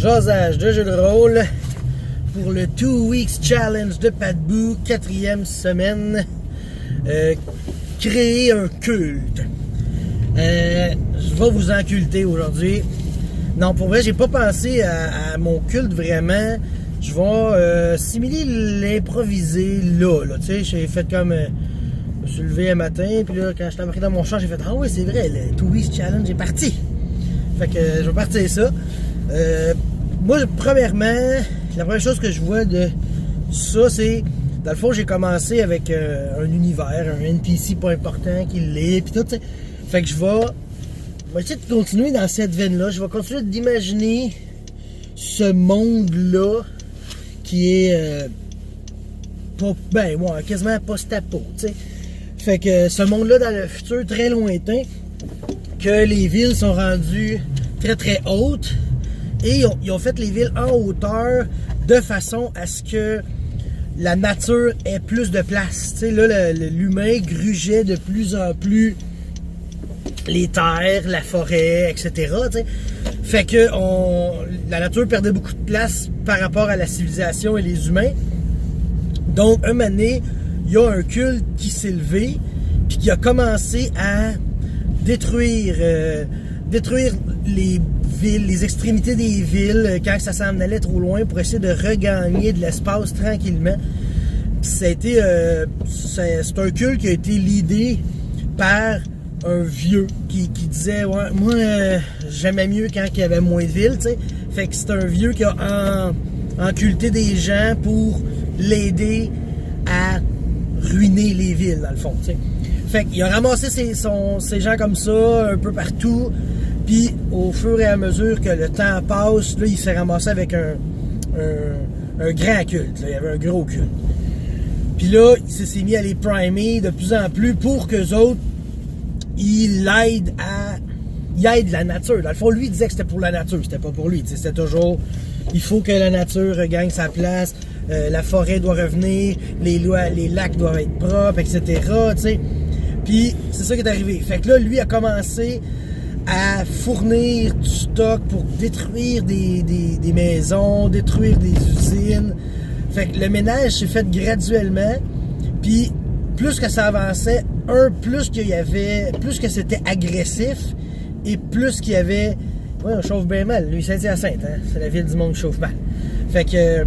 Jasage de jeu de rôle pour le 2 Weeks Challenge de Paquebot, 4e semaine. Créer un culte. Je vais vous enculter aujourd'hui. Non, pour vrai, j'ai pas pensé à mon culte vraiment. Je vais simuler l'improviser là. Tu sais, j'ai fait comme... je me suis levé un matin, puis là, quand j'étais embarqué dans mon champ, j'ai fait « Ah oui, c'est vrai, le 2 Weeks Challenge est parti! » Fait que je vais partir ça. Moi, premièrement, la première chose que je vois de ça, c'est... Dans le fond, j'ai commencé avec un univers, un NPC pas important qui l'est, puis tout, t'sais. Fait que je vais essayer de continuer dans cette veine-là. Je vais continuer d'imaginer ce monde-là qui est quasiment post-apo, tu sais. Fait que ce monde-là dans le futur très lointain, que les villes sont rendues très très hautes et ils ont fait les villes en hauteur de façon à ce que la nature ait plus de place. Tu sais, là, l'humain grugeait de plus en plus les terres, la forêt, etc. T'sais. Fait que la nature perdait beaucoup de place par rapport à la civilisation et les humains. Donc, un moment donné, il y a un culte qui s'est levé puis qui a commencé à détruire les villes, les extrémités des villes quand ça s'en allait trop loin pour essayer de regagner de l'espace tranquillement. Puis ça a été, c'est un culte qui a été leadé par un vieux qui disait ouais, moi j'aimais mieux quand il y avait moins de villes, tu sais. Fait que c'est un vieux qui a enculté des gens pour l'aider à ruiner les villes dans le fond, tu sais. Fait qu'il a ramassé ces gens comme ça un peu partout. Puis au fur et à mesure que le temps passe, là, il s'est ramassé avec un grand culte. Là. Il y avait un gros culte. Puis là, il s'est mis à les primer de plus en plus pour qu'eux autres, il aide la nature. Dans le fond, lui, il disait que c'était pour la nature, c'était pas pour lui. C'était toujours, il faut que la nature regagne sa place, la forêt doit revenir, les lacs doivent être propres, etc. T'sais. Puis c'est ça qui est arrivé. Fait que là, lui a commencé à fournir du stock pour détruire des maisons, détruire des usines. Fait que le ménage s'est fait graduellement. Puis plus que ça avançait, plus que c'était agressif et plus qu'il y avait... Ouais, on chauffe bien mal. Lui, Saint-Hyacinthe, hein? C'est la ville du monde qui chauffe mal. Fait que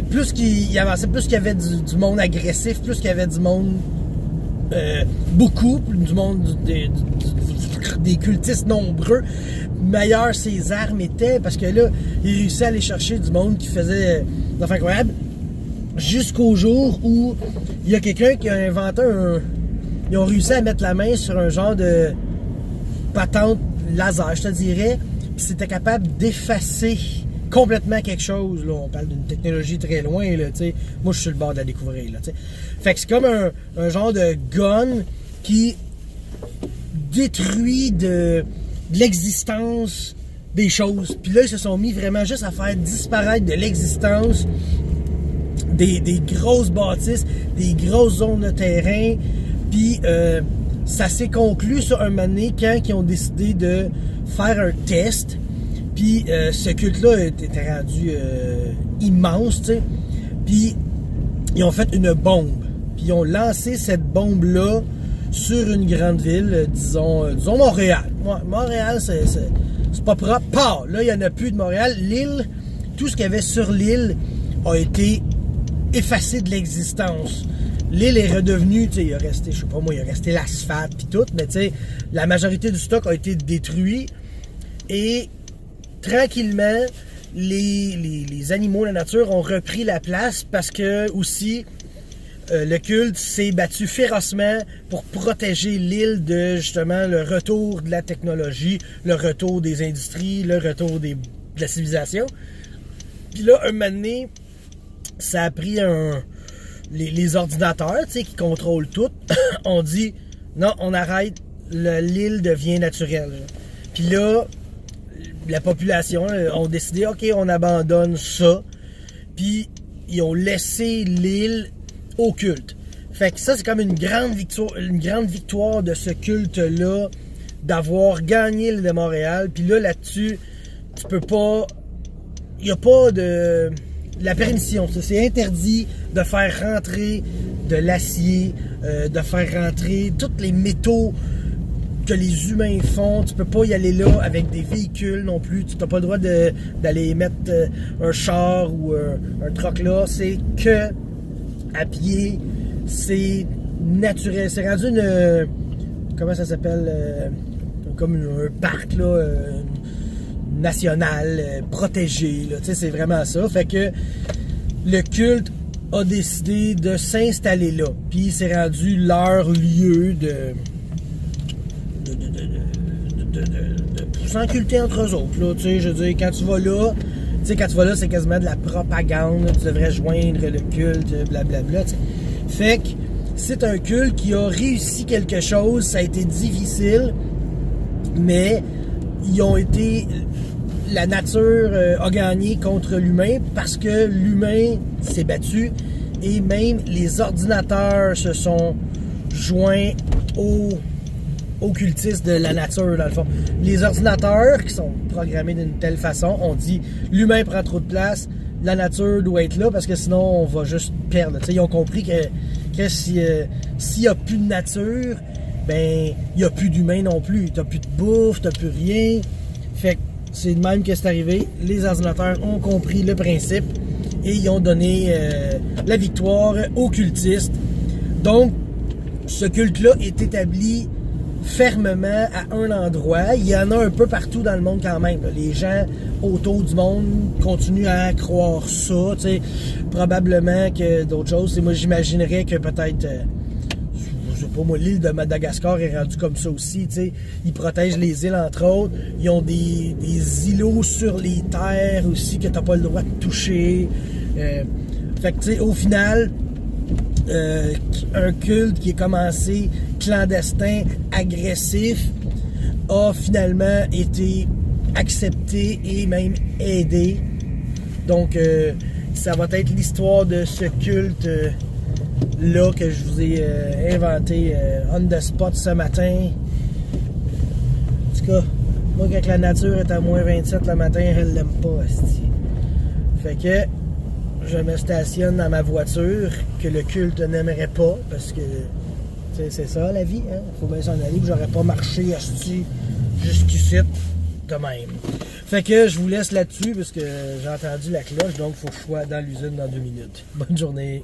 plus qu'il avançait, plus qu'il y avait du monde agressif, plus qu'il y avait du monde... beaucoup, du monde des cultistes nombreux, meilleures ses armes étaient, parce que là, il réussit à aller chercher du monde qui faisait des affaires incroyables, jusqu'au jour où il y a quelqu'un qui a inventé ils ont réussi à mettre la main sur un genre de patente laser, je te dirais, puis c'était capable d'effacer complètement quelque chose, là, on parle d'une technologie très loin, là, tu sais. Moi je suis sur le bord de la découvrir, là, tu sais. Fait que c'est comme un genre de gun qui détruit de l'existence des choses. Puis là, ils se sont mis vraiment juste à faire disparaître de l'existence des grosses bâtisses, des grosses zones de terrain. Puis ça s'est conclu sur un moment donné quand ils ont décidé de faire un test. Puis ce culte-là était rendu immense, tu sais. Puis ils ont fait une bombe. Puis ils ont lancé cette bombe-là sur une grande ville, disons Montréal. Montréal, c'est pas propre. Pas! Là, il n'y en a plus de Montréal. L'île, tout ce qu'il y avait sur l'île a été effacé de l'existence. L'île est redevenue, tu sais, il a resté, je sais pas moi, il a resté l'asphalte puis tout, mais tu sais, la majorité du stock a été détruit. Et tranquillement, les animaux, la nature ont repris la place parce que aussi le culte s'est battu férocement pour protéger l'île de justement le retour de la technologie, le retour des industries, le retour de la civilisation. Puis là, un moment donné, ça a pris les ordinateurs, tu sais, qui contrôlent tout, on dit non, on arrête, l'île devient naturelle. Puis là, la population ont décidé, ok, on abandonne ça. Puis ils ont laissé l'île au culte. Fait que ça, c'est comme une grande victoire de ce culte-là, d'avoir gagné l'île de Montréal. Puis là, là-dessus, tu peux pas il n'y a pas de la permission. C'est interdit de faire rentrer de l'acier, de faire rentrer tous les métaux que les humains font. Tu peux pas y aller là avec des véhicules non plus. Tu n'as pas le droit d'aller mettre un char ou un truck là. C'est que à pied. C'est naturel. C'est rendu une... comment ça s'appelle? Comme un parc là, national, protégé. Là. C'est vraiment ça. Fait que le culte a décidé de s'installer là. Puis c'est rendu leur lieu de s'enculter entre eux autres. Là. Je veux dire, quand tu vas là, c'est quasiment de la propagande. Là. Tu devrais joindre le culte, blablabla. T'sais. Fait que c'est un culte qui a réussi quelque chose. Ça a été difficile, mais ils ont été... La nature a gagné contre l'humain parce que l'humain s'est battu et même les ordinateurs se sont joints aux cultistes de la nature, dans le fond. Les ordinateurs qui sont programmés d'une telle façon ont dit l'humain prend trop de place, la nature doit être là parce que sinon on va juste perdre. T'sais, ils ont compris que s'il n'y a plus de nature, ben il n'y a plus d'humain non plus. T'as plus de bouffe, t'as plus rien. Fait que c'est de même que c'est arrivé. Les ordinateurs ont compris le principe et ils ont donné la victoire aux cultistes. Donc, ce culte-là est établi fermement à un endroit. Il y en a un peu partout dans le monde quand même. Les gens autour du monde continuent à croire ça. T'sais. Probablement que d'autres choses. Moi, j'imaginerais que peut-être... je sais pas moi, l'île de Madagascar est rendue comme ça aussi, tu sais. Ils protègent les îles, entre autres. Ils ont des îlots sur les terres aussi que t'as pas le droit de toucher. Fait que, tu sais, au final, un culte qui est commencé clandestin, agressif, a finalement été accepté et même aidé. Donc, ça va être l'histoire de ce culte... là que je vous ai inventé on the spot ce matin. En tout cas, moi quand la nature est à moins 27 le matin, elle l'aime pas, asti. Fait que je me stationne dans ma voiture que le culte n'aimerait pas parce que c'est ça la vie, hein? Faut bien s'en aller, puis j'aurais pas marché asti jusqu'ici de même. Fait que je vous laisse là-dessus parce que j'ai entendu la cloche, donc faut que je sois dans l'usine dans 2 minutes. Bonne journée.